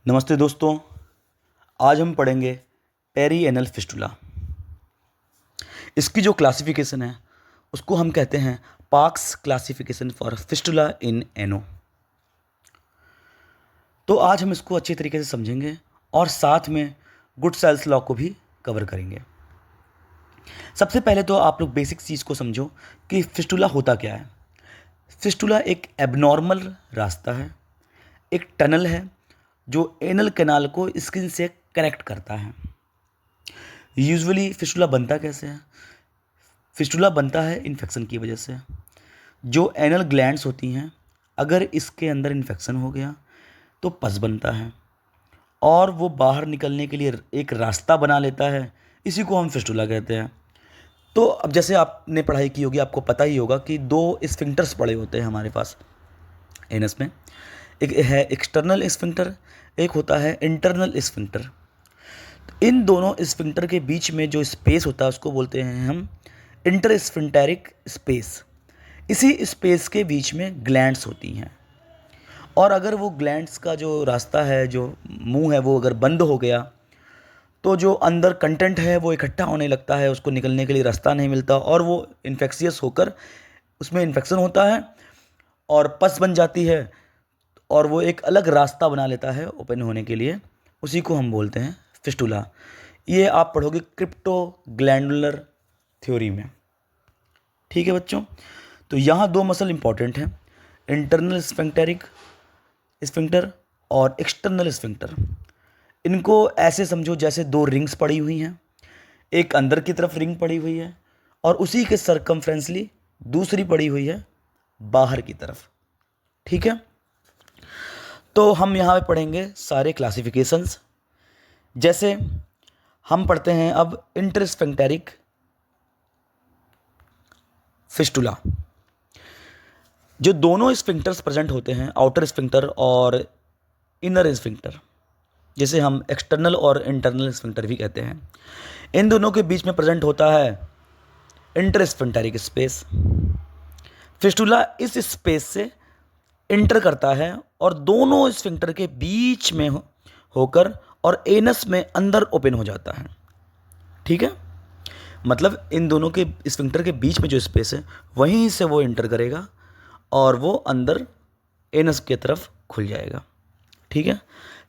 नमस्ते दोस्तों। आज हम पढ़ेंगे पेरीएनल फिस्टुला। इसकी जो क्लासिफिकेशन है उसको हम कहते हैं पार्क्स क्लासिफिकेशन फॉर फिस्टुला इन एनो। तो आज हम इसको अच्छी तरीके से समझेंगे और साथ में गुड-सेल्स लॉ को भी कवर करेंगे। सबसे पहले तो आप लोग बेसिक चीज़ को समझो कि फिस्टुला होता क्या है। फिस्टुला एक एबनॉर्मल रास्ता है, एक टनल है जो एनल कैनाल को स्किन से कनेक्ट करता है। यूजुअली फिस्टुला बनता कैसे है? फिस्टुला बनता है इन्फेक्शन की वजह से। जो एनल ग्लैंड्स होती हैं, अगर इसके अंदर इन्फेक्शन हो गया तो पस बनता है और वो बाहर निकलने के लिए एक रास्ता बना लेता है। इसी को हम फिस्टुला कहते हैं। तो अब जैसे आपने पढ़ाई की होगी, आपको पता ही होगा कि दो स्फिंक्टर्स पड़े होते हैं हमारे पास एनस में। एक है एक्सटर्नल स्फिंक्टर, एक होता है इंटरनल स्फिंक्टर। इन दोनों स्फिंक्टर के बीच में जो स्पेस होता है उसको बोलते हैं हम इंटरस्फिंक्टेरिक स्पेस। इसी स्पेस के बीच में ग्लैंड्स होती हैं और अगर वो ग्लैंड्स का जो रास्ता है, जो मुंह है, वो अगर बंद हो गया तो जो अंदर कंटेंट है वो इकट्ठा होने लगता है, उसको निकलने के लिए रास्ता नहीं मिलता और वो इन्फेक्शियस होकर उसमें इन्फेक्शन होता है और पस बन जाती है और वो एक अलग रास्ता बना लेता है ओपन होने के लिए। उसी को हम बोलते हैं फिस्टुला। ये आप पढ़ोगे क्रिप्टोग्लैंडुलर थ्योरी में। ठीक है बच्चों, तो यहाँ दो मसल इंपॉर्टेंट हैं, इंटरनल स्फिंक्टर और एक्सटर्नल स्फिंक्टर। इनको ऐसे समझो जैसे दो रिंग्स पड़ी हुई हैं, एक अंदर की तरफ रिंग पड़ी हुई है और उसी के सरकमफ्रेंसली दूसरी पड़ी हुई है बाहर की तरफ। ठीक है, तो हम यहाँ पे पढ़ेंगे सारे क्लासिफिकेशंस। जैसे हम पढ़ते हैं अब इंटरस्फिंक्टेरिक फिस्टुला। जो दोनों स्फिंक्टर्स प्रेजेंट होते हैं, आउटर स्फिंक्टर और इनर स्फिंक्टर, जिसे हम एक्सटर्नल और इंटरनल स्फिंक्टर भी कहते हैं, इन दोनों के बीच में प्रेजेंट होता है इंटरस्फिंक्टेरिक स्पेस। फिस्टुला इस स्पेस से इंटर करता है और दोनों स्फिंक्टर के बीच में होकर और एनस में अंदर ओपन हो जाता है। ठीक है, मतलब इन दोनों के स्फिंक्टर के बीच में जो स्पेस है वहीं से वो इंटर करेगा और वो अंदर एनस की तरफ खुल जाएगा। ठीक है,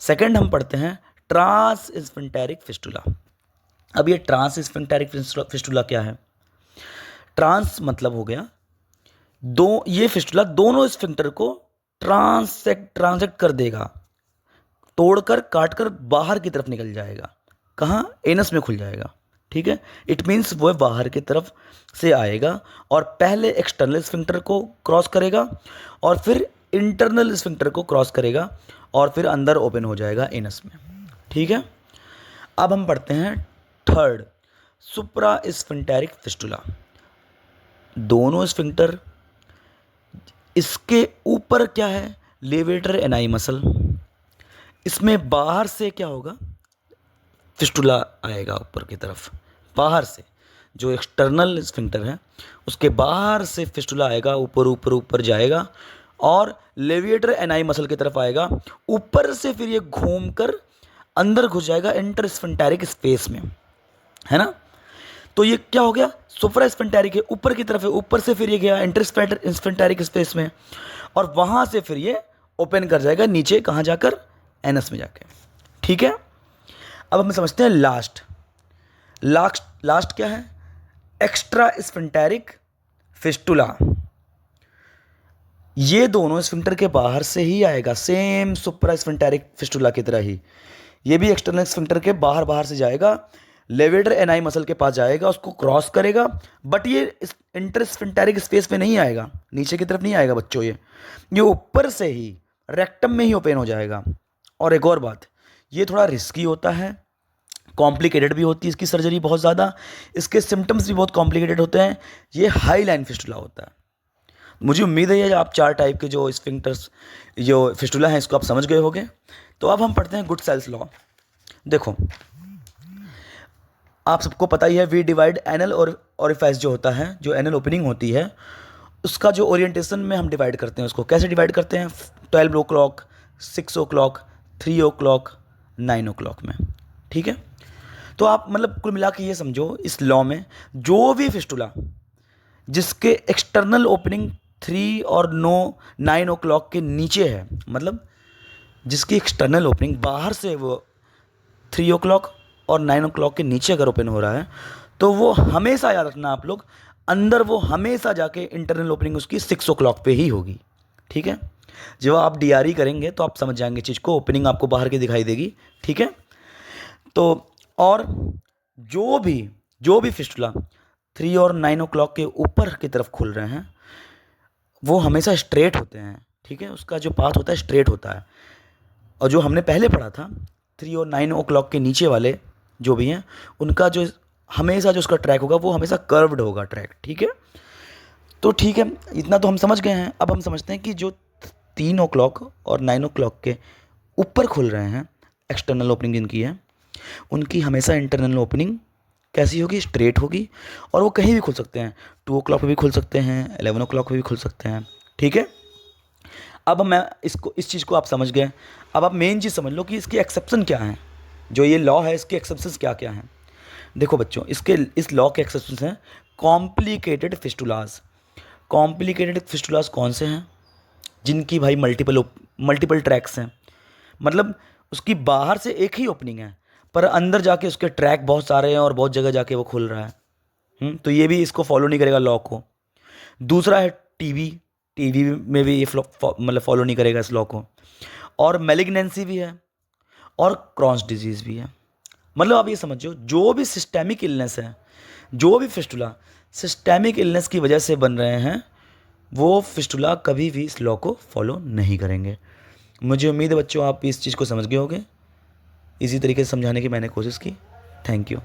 सेकंड हम पढ़ते हैं ट्रांस स्फिंक्टेरिक फिस्टुला। अब ये ट्रांस स्फिंक्टेरिक फिस्टुला क्या है? ट्रांस मतलब हो गया ये फिस्टुला दोनों स्फिंक्टर को ट्रांसेक्ट कर देगा, तोड़कर काटकर बाहर की तरफ निकल जाएगा। कहाँ? एनस में खुल जाएगा। ठीक है, इट मीन्स वो बाहर की तरफ से आएगा और पहले एक्सटर्नल स्फिंक्टर को क्रॉस करेगा और फिर इंटरनल स्फिंक्टर को क्रॉस करेगा और फिर अंदर ओपन हो जाएगा एनस में। ठीक है, अब हम पढ़ते हैं थर्ड सुप्रा स्फिंक्टेरिक फिस्टुला। दोनों स्फिंक्टर, इसके ऊपर क्या है? Levator एनाई muscle. इसमें बाहर से क्या होगा? फिस्टुला आएगा ऊपर की तरफ। बाहर से जो एक्सटर्नल स्फिंक्टर है उसके बाहर से फिस्टुला आएगा, ऊपर ऊपर ऊपर जाएगा और लेविएटर एनाई मसल की तरफ आएगा। ऊपर से फिर ये घूमकर अंदर घुस जाएगा इंटरस्फिंक्टेरिक स्पेस में, है ना। तो ये क्या हो गया? सुप्रा स्फिंक्टेरिक है, ऊपर की तरफ है, ऊपर से फिर ये गया इंटरस्फिंक्टेरिक स्पेस में और वहां से फिर ये ओपन कर जाएगा नीचे, कहाँ जाकर? एनस में जाके। ठीक है, अब हम समझते हैं लास्ट क्या है? Extra sphincteric fistula. ये दोनों स्फिंक्टर के बाहर से ही आएगा, सेम सुप्रा स्फिंक्टेरिक फिस्टुला की तरह ही। ये भी एक्सटर्नल स्फिंक्टर के बाहर से जाएगा, लेवेटर एनाई मसल के पास जाएगा, उसको क्रॉस करेगा, बट ये इंटरस्फिंक्टेरिक स्पेस में नहीं आएगा, नीचे की तरफ नहीं आएगा बच्चों। ये ऊपर से ही रेक्टम में ही ओपन हो जाएगा। और एक और बात, ये थोड़ा रिस्की होता है, कॉम्प्लिकेटेड भी होती है इसकी सर्जरी बहुत ज़्यादा, इसके सिम्टम्स भी बहुत कॉम्प्लिकेटेड होते हैं। ये हाई लाइन फिस्टुला होता है। मुझे उम्मीद है ये आप चार टाइप के जो स्फिंक्टर्स, जो फिस्टुला हैं, इसको आप समझ गए होंगे। तो अब हम पढ़ते हैं गुड-सेल्स लॉ। देखो, आप सबको पता ही है वी डिवाइड एनल और ओरिफाइस जो होता है, जो एनल ओपनिंग होती है, उसका जो ओरिएंटेशन में हम डिवाइड करते हैं, उसको कैसे डिवाइड करते हैं? 12 o'clock, 6 o'clock, 3 o'clock 9 o'clock में, ठीक है। तो आप मतलब कुल मिला के ये समझो, इस लॉ में जो भी फिस्टुला जिसके एक्सटर्नल ओपनिंग 3 और 9 के नीचे है, मतलब जिसकी एक्सटर्नल ओपनिंग बाहर से वो 3 o'clock और 9 o'clock के नीचे अगर ओपन हो रहा है, तो वो हमेशा याद रखना आप लोग, अंदर वो हमेशा जाके इंटरनल ओपनिंग उसकी 6 o'clock पे ही होगी, ठीक है। जब आप डीआरई करेंगे तो आप समझ जाएंगे चीज़ को, ओपनिंग आपको बाहर की दिखाई देगी, ठीक है। तो और जो भी फिस्टुला 3 और 9 o'clock के ऊपर की तरफ खुल रहे हैं वो हमेशा स्ट्रेट होते हैं, ठीक है। उसका जो पाथ होता है स्ट्रेट होता है। और जो हमने पहले पढ़ा था 3 और 9 o'clock के नीचे वाले जो भी हैं, उनका जो हमेशा जो उसका ट्रैक होगा वो हमेशा कर्व्ड होगा ट्रैक, ठीक है। तो ठीक है, इतना तो हम समझ गए हैं। अब हम समझते हैं कि जो 3 o'clock और 9 o'clock के ऊपर खुल रहे हैं, एक्सटर्नल ओपनिंग जिनकी है, उनकी हमेशा इंटरनल ओपनिंग कैसी होगी, स्ट्रेट होगी। और वो कहीं भी खुल सकते हैं, 2 o'clock पे भी खुल सकते हैं, 11 o'clock पे भी खुल सकते हैं, ठीक है। अब मैं इस चीज़ को आप समझ गए। अब आप मेन चीज़ समझ लो कि इसके एक्सेप्शन क्या हैं, जो ये लॉ है इसके एक्सेप्शंस क्या क्या हैं। देखो बच्चों, इस लॉ के एक्सेप्शंस हैं कॉम्प्लिकेटेड फिस्टुलाज। कॉम्प्लिकेटेड फिस्टुलाज कौन से हैं? जिनकी भाई मल्टीपल ट्रैक्स हैं, मतलब उसकी बाहर से एक ही ओपनिंग है पर अंदर जाके उसके ट्रैक बहुत सारे हैं और बहुत जगह जाके वो खुल रहा है। तो ये भी इसको फॉलो नहीं करेगा लॉ को। दूसरा है टीबी, टीबी में भी ये मतलब फॉलो नहीं करेगा इस लॉ को। और मैलिग्नेंसी भी है और क्रॉन्स डिजीज़ भी है। मतलब आप ये समझो, जो भी सिस्टेमिक इलनेस है, जो भी फिस्टुला सिस्टेमिक इलनेस की वजह से बन रहे हैं, वो फिस्टुला कभी भी इस लॉ को फॉलो नहीं करेंगे। मुझे उम्मीद है बच्चों आप इस चीज़ को समझ गए होंगे। इसी तरीके से समझाने की मैंने कोशिश की। Thank you.